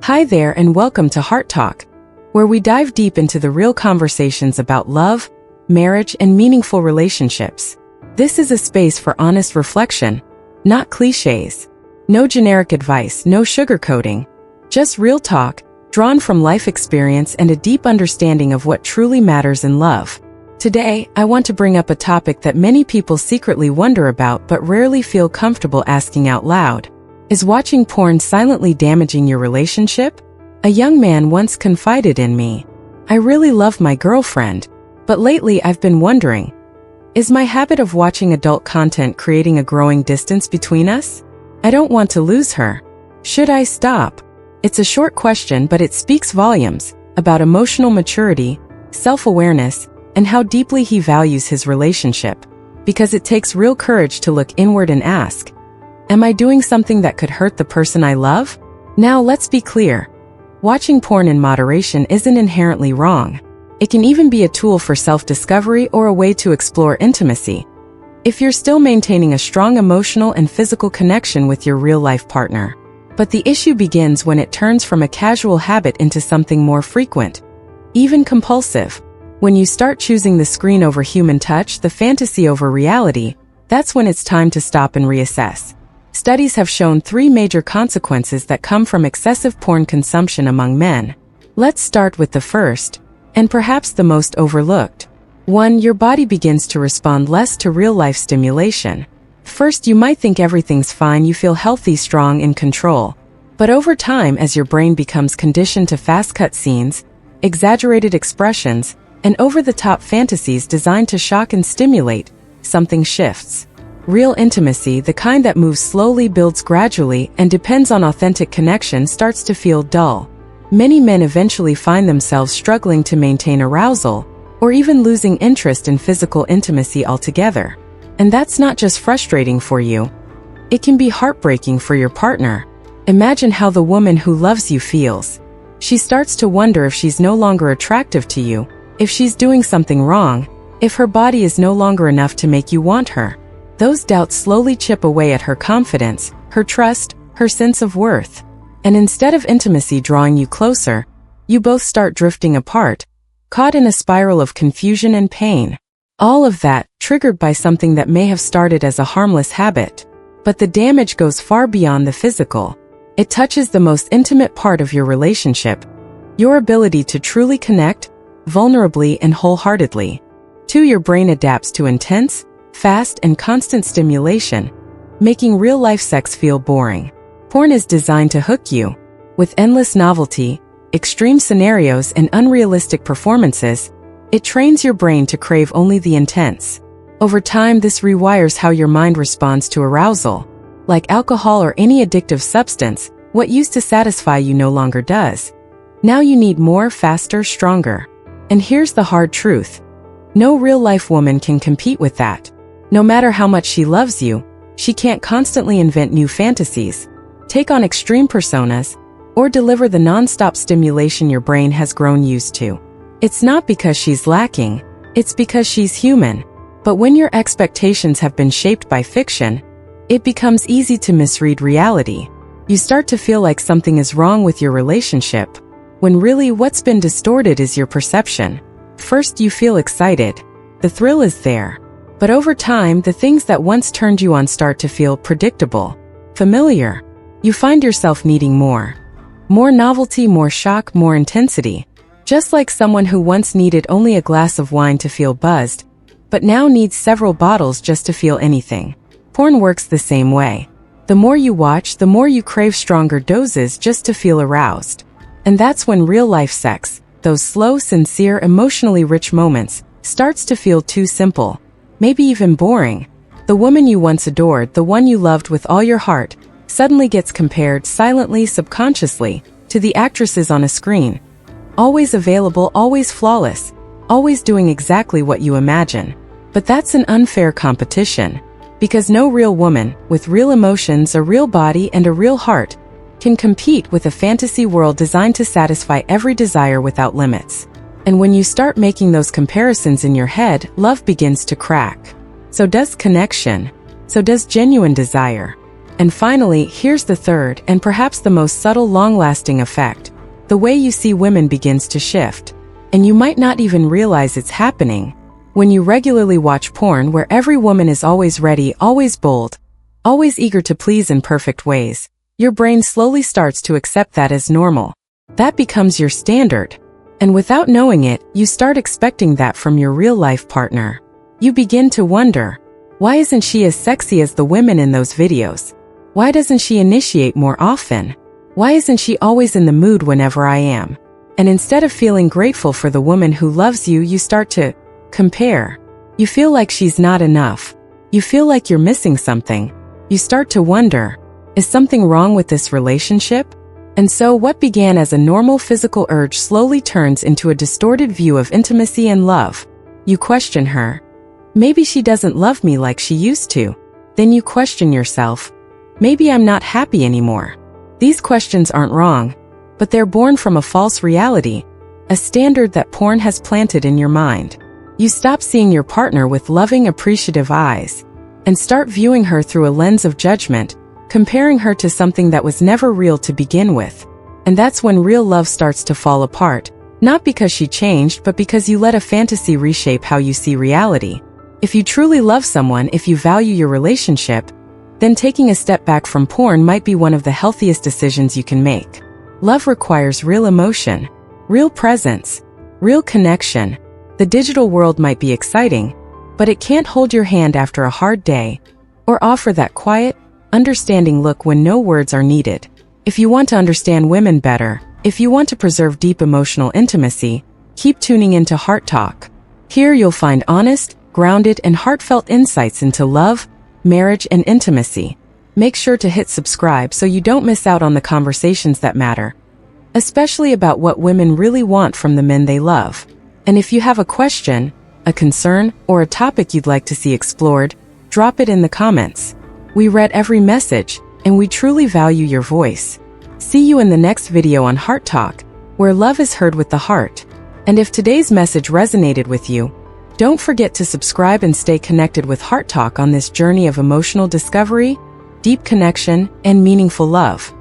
Hi there and welcome to HeartTalk, where we dive deep into the real conversations about love, marriage, and meaningful relationships. This is a space for honest reflection, not cliches. No generic advice, no sugarcoating. Just real talk, drawn from life experience and a deep understanding of what truly matters in love. Today, I want to bring up a topic that many people secretly wonder about but rarely feel comfortable asking out loud. Is watching porn silently damaging your relationship? A young man once confided in me, "I really love my girlfriend, but lately I've been wondering, is my habit of watching adult content creating a growing distance between us? I don't want to lose her. Should I stop?" It's a short question, but it speaks volumes about emotional maturity, self-awareness, and how deeply he values his relationship. Because it takes real courage to look inward and ask, am I doing something that could hurt the person I love? Now let's be clear. Watching porn in moderation isn't inherently wrong. It can even be a tool for self-discovery or a way to explore intimacy, if you're still maintaining a strong emotional and physical connection with your real-life partner. But the issue begins when it turns from a casual habit into something more frequent, even compulsive. When you start choosing the screen over human touch, the fantasy over reality, that's when it's time to stop and reassess. Studies have shown 3 major consequences that come from excessive porn consumption among men. Let's start with the first, and perhaps the most overlooked. 1. Your body begins to respond less to real-life stimulation. First, you might think everything's fine, you feel healthy, strong, in control. But over time, as your brain becomes conditioned to fast cutscenes, exaggerated expressions, and over-the-top fantasies designed to shock and stimulate, something shifts. Real intimacy, the kind that moves slowly, builds gradually, and depends on authentic connection, starts to feel dull. Many men eventually find themselves struggling to maintain arousal, or even losing interest in physical intimacy altogether. And that's not just frustrating for you. It can be heartbreaking for your partner. Imagine how the woman who loves you feels. She starts to wonder if she's no longer attractive to you, if she's doing something wrong, if her body is no longer enough to make you want her. Those doubts slowly chip away at her confidence, her trust, her sense of worth. And instead of intimacy drawing you closer, you both start drifting apart, caught in a spiral of confusion and pain. All of that, triggered by something that may have started as a harmless habit. But the damage goes far beyond the physical. It touches the most intimate part of your relationship, your ability to truly connect, vulnerably and wholeheartedly. 2. Your brain adapts to intense, fast, and constant stimulation, making real-life sex feel boring. Porn is designed to hook you. With endless novelty, extreme scenarios, and unrealistic performances, it trains your brain to crave only the intense. Over time, this rewires how your mind responds to arousal. Like alcohol or any addictive substance, what used to satisfy you no longer does. Now you need more, faster, stronger. And here's the hard truth. No real-life woman can compete with that. No matter how much she loves you, she can't constantly invent new fantasies, take on extreme personas, or deliver the non-stop stimulation your brain has grown used to. It's not because she's lacking, it's because she's human. But when your expectations have been shaped by fiction, it becomes easy to misread reality. You start to feel like something is wrong with your relationship, when really what's been distorted is your perception. First, you feel excited. The thrill is there. But over time, the things that once turned you on start to feel predictable, familiar. You find yourself needing more. More novelty, more shock, more intensity. Just like someone who once needed only a glass of wine to feel buzzed, but now needs several bottles just to feel anything. Porn works the same way. The more you watch, the more you crave stronger doses just to feel aroused. And that's when real-life sex, those slow, sincere, emotionally rich moments, starts to feel too simple. Maybe even boring. The woman you once adored, the one you loved with all your heart, suddenly gets compared silently, subconsciously, to the actresses on a screen. Always available, always flawless, always doing exactly what you imagine. But that's an unfair competition. Because no real woman, with real emotions, a real body, and a real heart, can compete with a fantasy world designed to satisfy every desire without limits. And when you start making those comparisons in your head, love begins to crack. So does connection. So does genuine desire. And finally, here's the third, and perhaps the most subtle, long-lasting effect. The way you see women begins to shift. And you might not even realize it's happening. When you regularly watch porn where every woman is always ready, always bold, always eager to please in perfect ways, your brain slowly starts to accept that as normal. That becomes your standard. And without knowing it, you start expecting that from your real-life partner. You begin to wonder, why isn't she as sexy as the women in those videos? Why doesn't she initiate more often? Why isn't she always in the mood whenever I am? And instead of feeling grateful for the woman who loves you, you start to compare. You feel like she's not enough. You feel like you're missing something. You start to wonder, is something wrong with this relationship? And so what began as a normal physical urge slowly turns into a distorted view of intimacy and love. You question her. Maybe she doesn't love me like she used to. Then you question yourself. Maybe I'm not happy anymore. These questions aren't wrong, but they're born from a false reality, a standard that porn has planted in your mind. You stop seeing your partner with loving, appreciative eyes, and start viewing her through a lens of judgment, comparing her to something that was never real to begin with. And that's when real love starts to fall apart, not because she changed, but because you let a fantasy reshape how you see reality. If you truly love someone, if you value your relationship, then taking a step back from porn might be one of the healthiest decisions you can make. Love requires real emotion, real presence, real connection. The digital world might be exciting, but it can't hold your hand after a hard day, or offer that quiet, understanding look when no words are needed. If you want to understand women better, if you want to preserve deep emotional intimacy, keep tuning into HeartTalk. Here you'll find honest, grounded, and heartfelt insights into love, marriage, and intimacy. Make sure to hit subscribe so you don't miss out on the conversations that matter, especially about what women really want from the men they love. And if you have a question, a concern, or a topic you'd like to see explored, drop it in the comments. We read every message, and we truly value your voice. See you in the next video on HeartTalk, where love is heard with the heart. And if today's message resonated with you, don't forget to subscribe and stay connected with HeartTalk on this journey of emotional discovery, deep connection, and meaningful love.